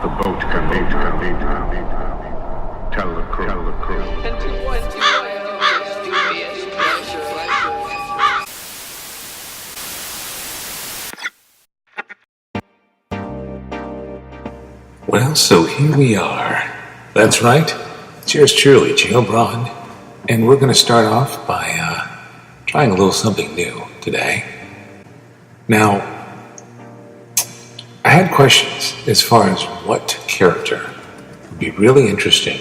The boat can be tell the crew. And to what do I owe this dubious pleasure? Well, so here we are. That's right. It's yours truly, Geo Braun. And we're going to start off by trying a little something new today. Now, I had questions as far as what character would be really interesting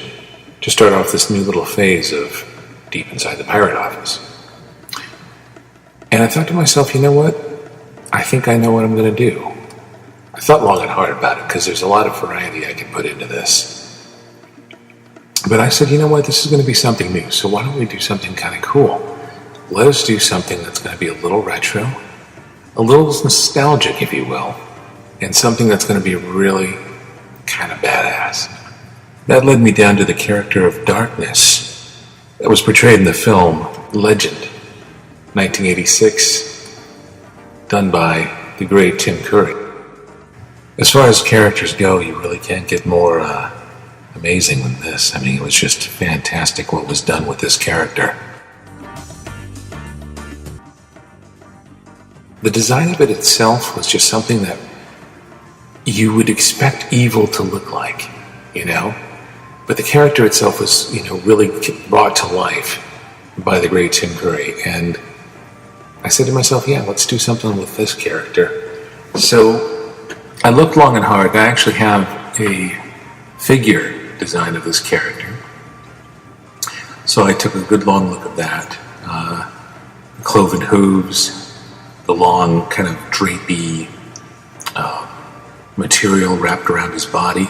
to start off this new little phase of Deep Inside the Pirate Office. And I thought to myself, you know what? I think I know what I'm going to do. I thought long and hard about it because there's a lot of variety I can put into this. But I said, you know what? This is going to be something new. So why don't we do something kind of cool? Let us do something that's going to be a little retro, a little nostalgic, if you will, and something that's going to be really kind of badass. That led me down to the character of Darkness that was portrayed in the film Legend, 1986, done by the great Tim Curry. As far as characters go, you really can't get more amazing than this. I mean, it was just fantastic what was done with this character. The design of it itself was just something that you would expect evil to look like, you know? But the character itself was, really brought to life by the great Tim Curry. And I said to myself, yeah, let's do something with this character. So I looked long and hard. I actually have a figure design of this character. So I took a good long look at that. The cloven hooves, the long kind of drapey material wrapped around his body,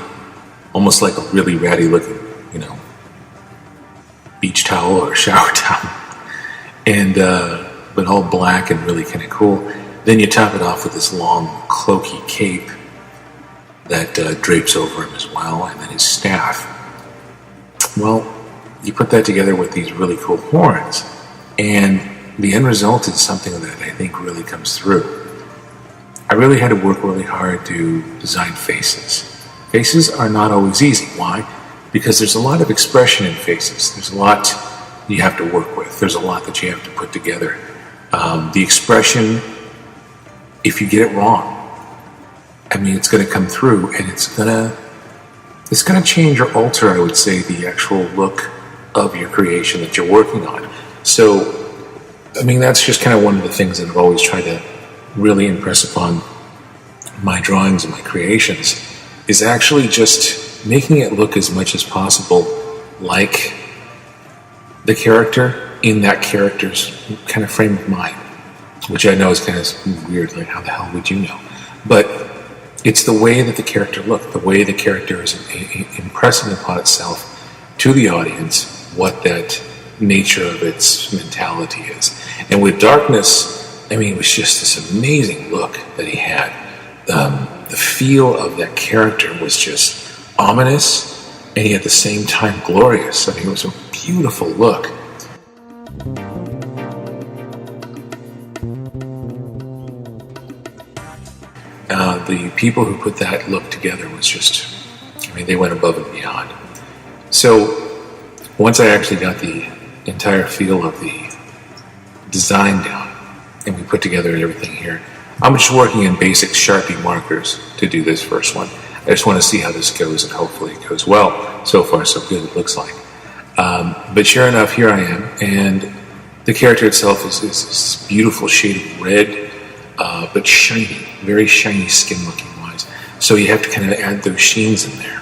almost like a really ratty looking, beach towel or shower towel, and but all black and really kind of cool. Then you top it off with this long cloaky cape that drapes over him as well, and then his staff. Well, you put that together with these really cool horns, and the end result is something that I think really comes through. I really had to work really hard to design faces. Faces are not always easy. Why? Because there's a lot of expression in faces. There's a lot you have to work with. There's a lot that you have to put together. The expression, if you get it wrong, I mean, it's going to come through, and it's going to change or alter, I would say, the actual look of your creation that you're working on. So, I mean, that's just kind of one of the things that I've always tried to really impress upon my drawings and my creations, is actually just making it look as much as possible like the character in that character's kind of frame of mind, which I know is kind of weird, like how the hell would you know? But it's the way that the character looked, the way the character is impressing upon itself to the audience what that nature of its mentality is. And with Darkness, I mean, it was just this amazing look that he had. The feel of that character was just ominous, and yet at the same time glorious. I mean, it was a beautiful look. The people who put that look together was just, I mean, they went above and beyond. So once I actually got the entire feel of the design down, and we put together everything here, I'm just working in basic Sharpie markers to do this first one. I just want to see how this goes, and hopefully it goes well. So far, so good, it looks like. But sure enough, here I am, and the character itself is this beautiful shade of red, but shiny, very shiny skin looking wise. So you have to kind of add those sheens in there.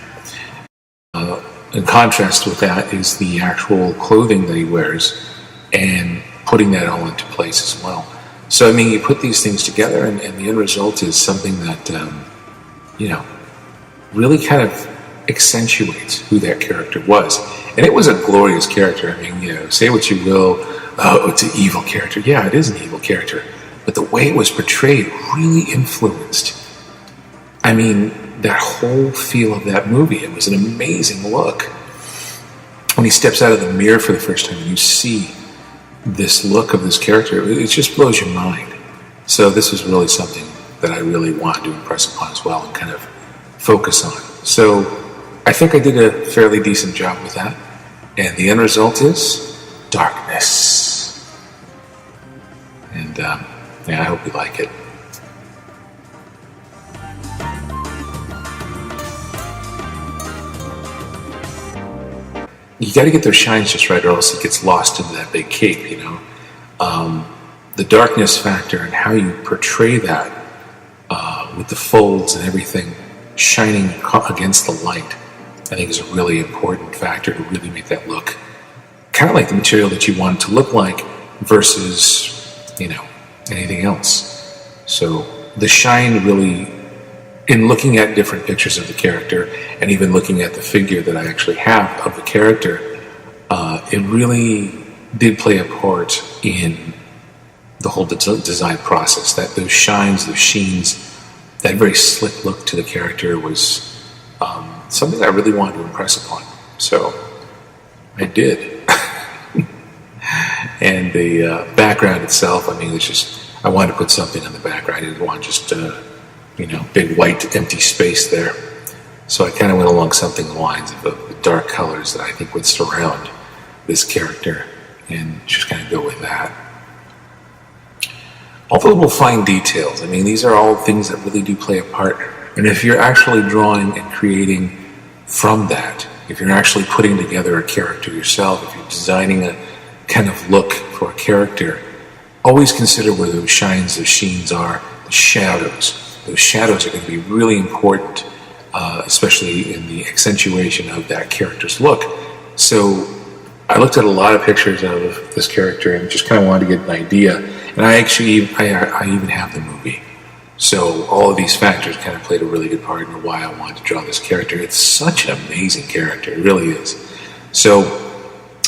In contrast with that is the actual clothing that he wears, and putting that all into place as well. So, I mean, you put these things together, and the end result is something that, really kind of accentuates who that character was. And it was a glorious character. I mean, say what you will, oh, it's an evil character. Yeah, it is an evil character. But the way it was portrayed really influenced, I mean, that whole feel of that movie. It was an amazing look. When he steps out of the mirror for the first time, and you see this look of this character, it just blows your mind. So this was really something that I really wanted to impress upon as well, and kind of focus on. So I think I did a fairly decent job with that. And the end result is darkness. And yeah, I hope you like it. You got to get those shines just right, or else it gets lost into that big cape, you know. The darkness factor and how you portray that with the folds and everything shining against the light, I think is a really important factor to really make that look kind of like the material that you want it to look like versus, you know, anything else. So the shine really, in looking at different pictures of the character and even looking at the figure that I actually have of the character, it really did play a part in the whole design process. That those shines, those sheens, that very slick look to the character was something that I really wanted to impress upon. So I did. And the background itself, I mean, it's just, I wanted to put something on the background. I didn't want just you know, big white empty space there. So I kind of went along something along the lines of the dark colors that I think would surround this character and just kind of go with that. All the little fine details, I mean, these are all things that really do play a part. And if you're actually drawing and creating from that, if you're actually putting together a character yourself, if you're designing a kind of look for a character, always consider where those shines, those sheens are, the shadows. Those shadows are going to be really important, especially in the accentuation of that character's look. So I looked at a lot of pictures of this character and just kind of wanted to get an idea. And I even have the movie. So all of these factors kind of played a really good part in why I wanted to draw this character. It's such an amazing character, it really is. So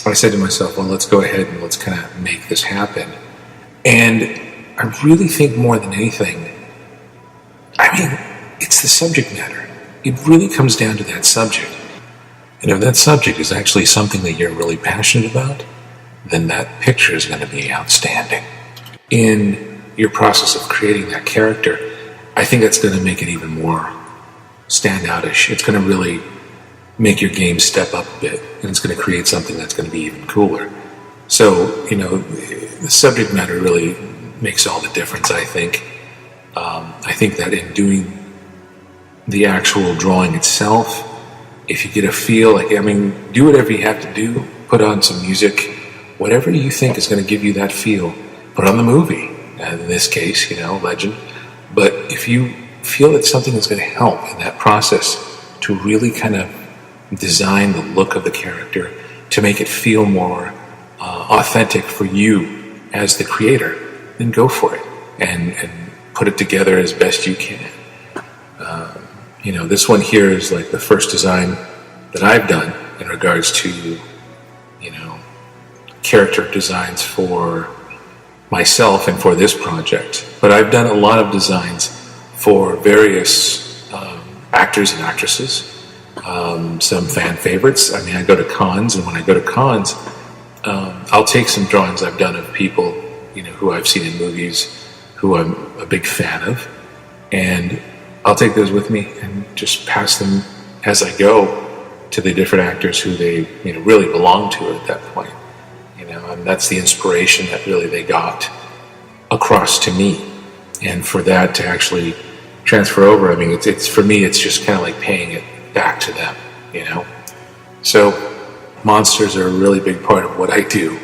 I said to myself, well, let's go ahead and let's kind of make this happen. And I really think more than anything, I mean, it's the subject matter. It really comes down to that subject. And if that subject is actually something that you're really passionate about, then that picture is going to be outstanding. In your process of creating that character, I think that's going to make it even more standoutish. It's going to really make your game step up a bit, and it's going to create something that's going to be even cooler. So, you know, the subject matter really makes all the difference, I think. I think that in doing the actual drawing itself, if you get a feel, like, I mean, do whatever you have to do, put on some music, whatever you think is going to give you that feel, put on the movie, in this case, you know, Legend. But if you feel that something is going to help in that process to really kind of design the look of the character, to make it feel more authentic for you as the creator, then go for it and put it together as best you can. You know, this one here is like the first design that I've done in regards to, you know, character designs for myself and for this project. But I've done a lot of designs for various actors and actresses, some fan favorites. I mean, I go to cons, and when I go to cons, I'll take some drawings I've done of people, you know, who I've seen in movies, who I'm a big fan of, and I'll take those with me and just pass them as I go to the different actors who they, you know, really belong to at that point. You know, and that's the inspiration that really they got across to me. And for that to actually transfer over, I mean, it's for me, it's just kind of like paying it back to them, you know. So monsters are a really big part of what I do.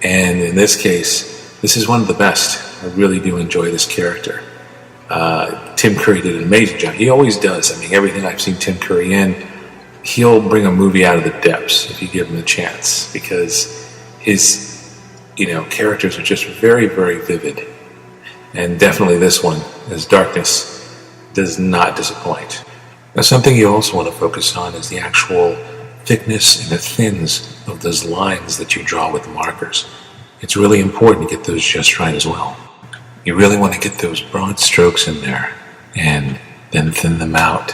And in this case, this is one of the best. I really do enjoy this character. Tim Curry did an amazing job. He always does. I mean, everything I've seen Tim Curry in, he'll bring a movie out of the depths if you give him a chance, because his, you know, characters are just very, very vivid. And definitely this one, his darkness, does not disappoint. Now, something you also want to focus on is the actual thickness and the thins of those lines that you draw with the markers. It's really important to get those just right as well. You really want to get those broad strokes in there and then thin them out.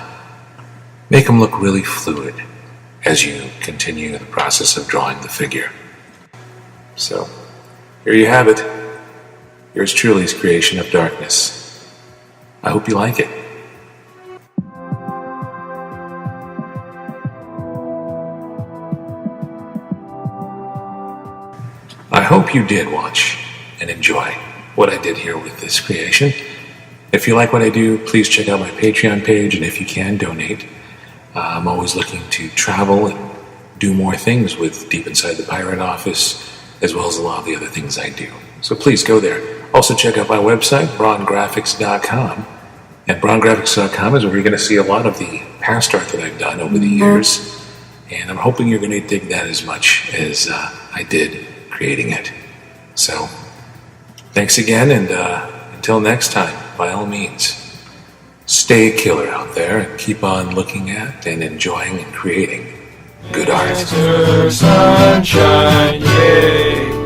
Make them look really fluid as you continue the process of drawing the figure. So, here you have it. Yours truly's creation of darkness. I hope you like it. hope you did watch and enjoy what I did here with this creation. If you like what I do, please check out my Patreon page, and if you can, donate. I'm always looking to travel and do more things with Deep Inside the Pirate Office, as well as a lot of the other things I do. So please go there. Also check out my website, braungraphics.com. And braungraphics.com is where you're going to see a lot of the past art that I've done over the years. And I'm hoping you're going to dig that as much as I did creating it. So, thanks again, and until next time, by all means, stay killer out there and keep on looking at and enjoying and creating good art. Sunshine, yay.